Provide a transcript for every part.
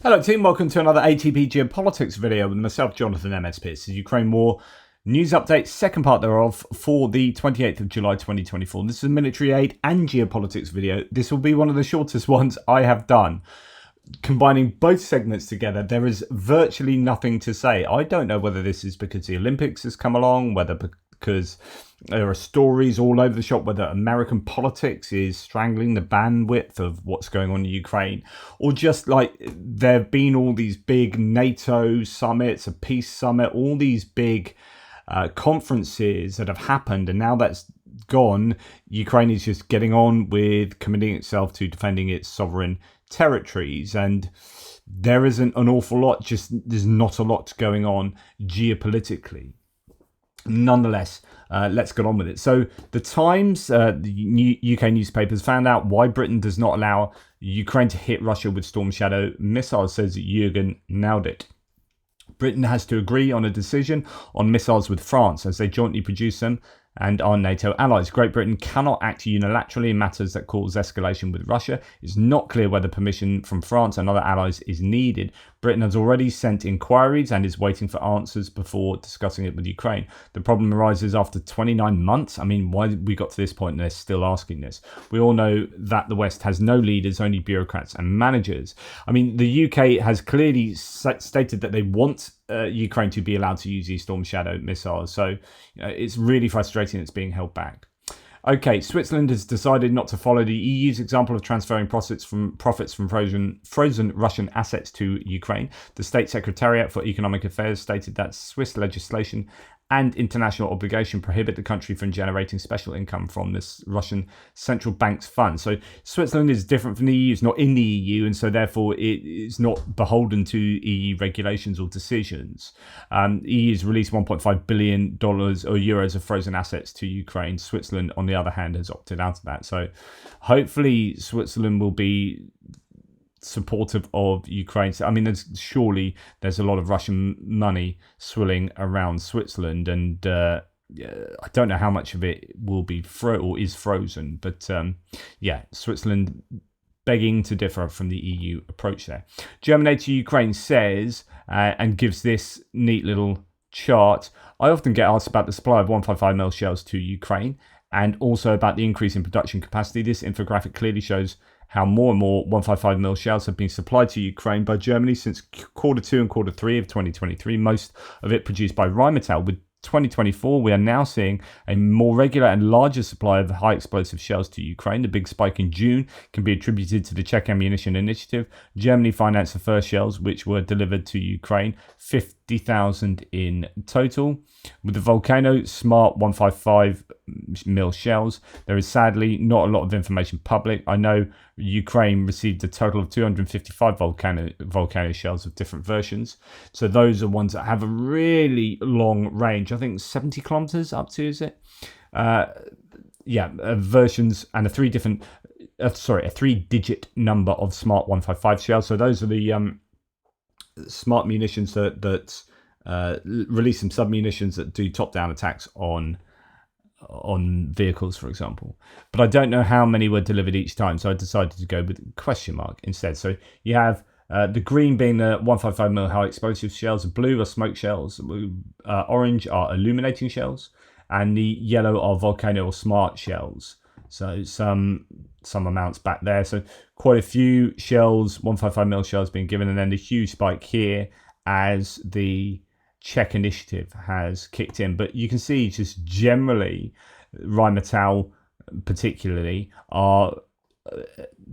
Hello team, welcome to another ATP Geopolitics video with myself, Jonathan MS Pearce. The Ukraine War news update, second part thereof for the 28th of July 2024. This is a military aid and geopolitics video. This will be one of the shortest ones I have done. Combining both segments together, there is virtually nothing to say. I don't know whether this is because the Olympics has come along, whether because there are stories all over the shop, whether American politics is strangling the bandwidth of what's going on in Ukraine, or just like there have been all these big NATO summits, a peace summit, all these big conferences that have happened, and now that's gone, Ukraine is just getting on with committing itself to defending its sovereign territories, and there isn't an awful lot, there's not a lot going on geopolitically. Nonetheless, let's get on with it. So the Times, the UK newspapers, found out why Britain does not allow Ukraine to hit Russia with Storm Shadow missiles, says Jürgen Naudit. Britain has to agree on a decision on missiles with France as they jointly produce them and are NATO allies. Great Britain cannot act unilaterally in matters that cause escalation with Russia. It's not clear whether permission from France and other allies is needed. Britain has already sent inquiries and is waiting for answers before discussing it with Ukraine. The problem arises after 29 months. I mean, why did we got to this point and they're still asking this? We all know that the West has no leaders, only bureaucrats and managers. I mean, the UK has clearly stated that they want Ukraine to be allowed to use these Storm Shadow missiles. So it's really frustrating it's being held back. Okay, Switzerland has decided not to follow the EU's example of transferring profits from frozen Russian assets to Ukraine. The State Secretariat for Economic Affairs stated that Swiss legislation and international obligation prohibit the country from generating special income from this Russian central bank's funds. So Switzerland is different from the EU, it's not in the EU, and so therefore it is not beholden to EU regulations or decisions. EU has released $1.5 billion or euros of frozen assets to Ukraine. Switzerland, on the other hand, has opted out of that. So hopefully Switzerland will be supportive of Ukraine. So, I mean, there's a lot of Russian money swirling around Switzerland, and I don't know how much of it will be is frozen, but Switzerland begging to differ from the EU approach there. German aid to Ukraine says, and gives this neat little chart. I often get asked about the supply of 155mm shells to Ukraine, and also about the increase in production capacity. This infographic clearly shows how more and more 155mm shells have been supplied to Ukraine by Germany since Q2 and Q3 of 2023, most of it produced by Rheinmetall. With 2024, we are now seeing a more regular and larger supply of high explosive shells to Ukraine. The big spike in June can be attributed to the Czech ammunition initiative. Germany financed the first shells, which were delivered to Ukraine, 50,000 in total. With the Volcano Smart 155mm shells, there is sadly not a lot of information public. I know Ukraine received a total of 255 volcano shells of different versions. So those are ones that have a really long range. I think 70 kilometers up to, is it? Versions, and a three-digit number of Smart 155 shells. So those are the smart munitions that release some sub-munitions that do top-down attacks on vehicles, for example. But I don't know how many were delivered each time, so I decided to go with question mark instead. So you have the green being the 155mm high explosive shells, blue are smoke shells, orange are illuminating shells, and the yellow are volcano or smart shells. So some amounts back there. So quite a few shells, 155mm shells being given, and then the huge spike here as the Czech initiative has kicked in. But you can see just generally Rheinmetall particularly are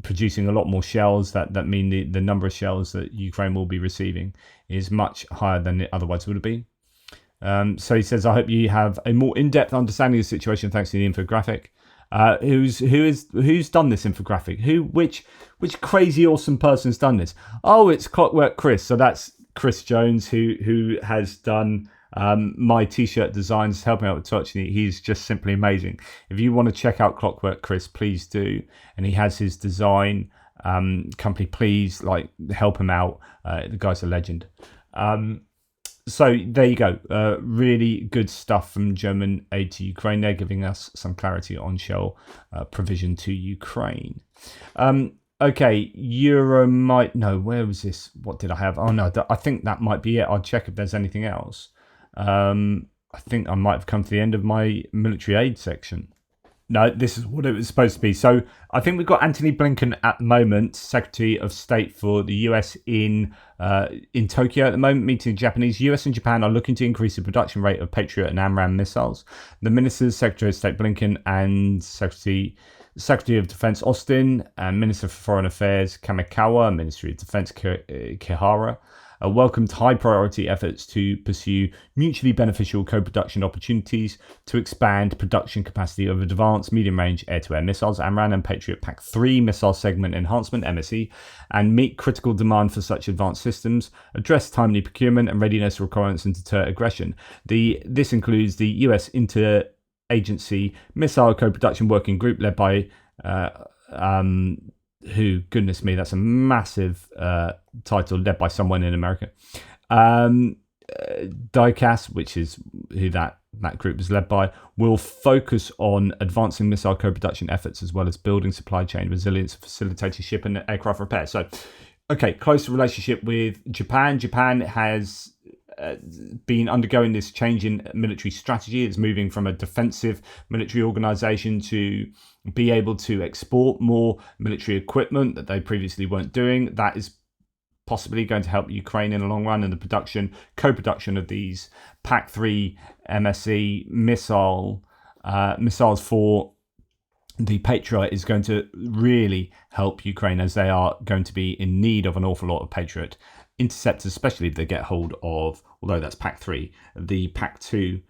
producing a lot more shells. That mean the number of shells that Ukraine will be receiving is much higher than it otherwise would have been. So he says, I hope you have a more in-depth understanding of the situation thanks to the infographic. Who's done this infographic? Which crazy awesome person's done this? Oh, it's Clockwork Chris. So that's Chris Jones, who has done my t-shirt designs, helping out with touching it. He's just simply amazing. If you want to check out Clockwork Chris, please do. And he has his design company. Please help him out. The guy's a legend. So there you go. Really good stuff from German aid to Ukraine. They're giving us some clarity on shell provision to Ukraine. Okay, Euro might. No, where was this? What did I have? Oh no, I think that might be it. I'll check if there's anything else. I think I might have come to the end of my military aid section. No, this is what it was supposed to be. So I think we've got Anthony Blinken at the moment, Secretary of State for the US in Tokyo at the moment, meeting the Japanese. US and Japan are looking to increase the production rate of Patriot and AMRAAM missiles. The ministers, Secretary of State Blinken and Secretary of Defense Austin and Minister for Foreign Affairs Kamikawa, Ministry of Defense Kihara, welcomed high priority efforts to pursue mutually beneficial co-production opportunities to expand production capacity of advanced medium-range air-to-air missiles, AMRAAM and Patriot PAC-3 missile segment enhancement, MSE, and meet critical demand for such advanced systems, address timely procurement and readiness requirements, and deter aggression. This includes the US Interagency Missile Co-Production Working Group led by who, goodness me, that's a massive title, led by someone in America. DICAS, which is who that group is led by, will focus on advancing missile co-production efforts as well as building supply chain resilience, facilitating ship and aircraft repair. So, okay, close relationship with Japan. Japan has been undergoing this change in military strategy. It's moving from a defensive military organization to be able to export more military equipment that they previously weren't doing. That is possibly going to help Ukraine in the long run, and the co-production of these PAC-3 MSE missiles for the Patriot is going to really help Ukraine, as they are going to be in need of an awful lot of Patriot interceptors, especially if they get hold of, although that's PAC-3, the PAC-2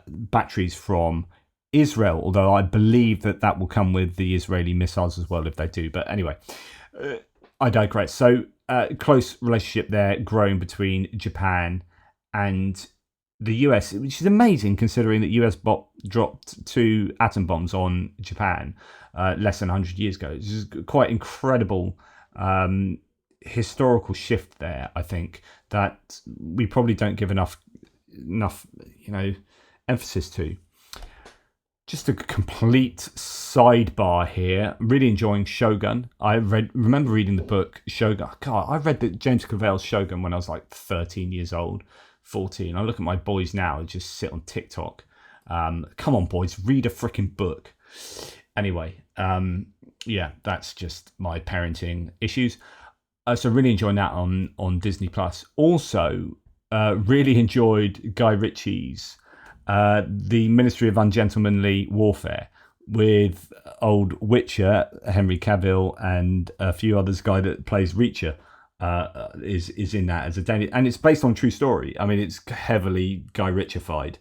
batteries from Israel, although I believe that will come with the Israeli missiles as well if they do. But anyway, I digress. So close relationship there growing between Japan and the US, which is amazing considering that US dropped 2 atom bombs on Japan less than 100 years ago. It's just quite incredible historical shift there, I think, that we probably don't give enough emphasis to. Just a complete sidebar here. I'm really enjoying Shogun. I remember reading the book Shogun. God, I read James Clavell's Shogun when I was like 13 years old, 14. I look at my boys now and just sit on TikTok. Come on, boys, read a freaking book. Anyway, yeah, that's just my parenting issues. So really enjoying that on Disney Plus. Also, really enjoyed Guy Ritchie's The Ministry of Ungentlemanly Warfare with old Witcher, Henry Cavill, and a few others. Guy that plays Reacher is in that as a Danish, and it's based on true story. I mean, it's heavily Guy Ritchified.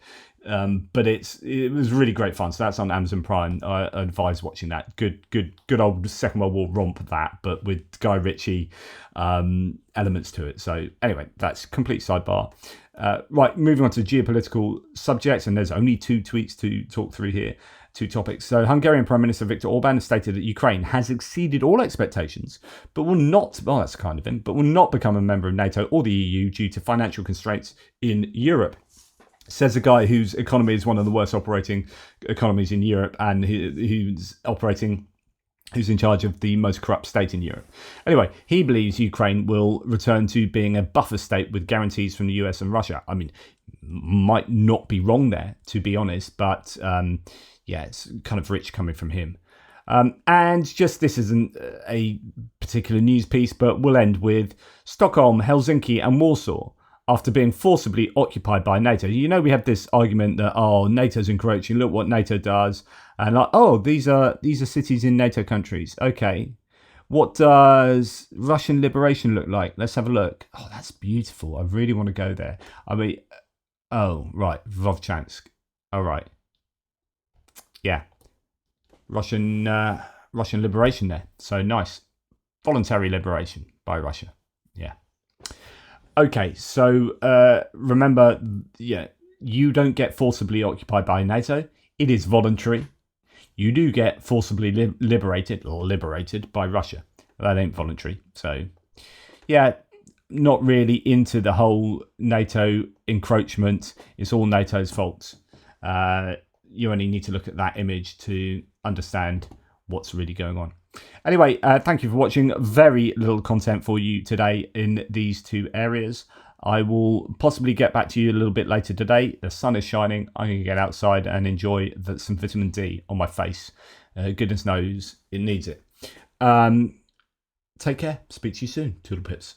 But it was really great fun. So that's on Amazon Prime. I advise watching that. Good old Second World War romp, that, but with Guy Ritchie elements to it. So anyway, that's complete sidebar. Right, moving on to geopolitical subjects, and there's only 2 tweets to talk through here. 2 topics. So Hungarian Prime Minister Viktor Orban has stated that Ukraine has exceeded all expectations, but will not, well, that's kind of him, but will not become a member of NATO or the EU due to financial constraints in Europe. Says a guy whose economy is one of the worst operating economies in Europe, and who's in charge of the most corrupt state in Europe. Anyway, he believes Ukraine will return to being a buffer state with guarantees from the US and Russia. I mean, might not be wrong there, to be honest, but yeah, it's kind of rich coming from him. And just, this isn't a particular news piece, but we'll end with Stockholm, Helsinki and Warsaw after being forcibly occupied by NATO. You know, we have this argument that, oh, NATO's encroaching, look what NATO does. And like, oh, these are cities in NATO countries. Okay. What does Russian liberation look like? Let's have a look. Oh, that's beautiful. I really want to go there. I mean, oh, right. Vovchansk. All right. Yeah. Russian liberation there. So nice. Voluntary liberation by Russia. Yeah. Okay, so remember, yeah, you don't get forcibly occupied by NATO. It is voluntary. You do get forcibly liberated by Russia. That ain't voluntary. So, yeah, not really into the whole NATO encroachment. It's all NATO's fault. You only need to look at that image to understand what's really going on. Anyway, thank you for watching. Very little content for you today in these two areas. I will possibly get back to you a little bit later today. The sun is shining. I'm going to get outside and enjoy some vitamin D on my face. Goodness knows it needs it. Take care. Speak to you soon. Toodle pips.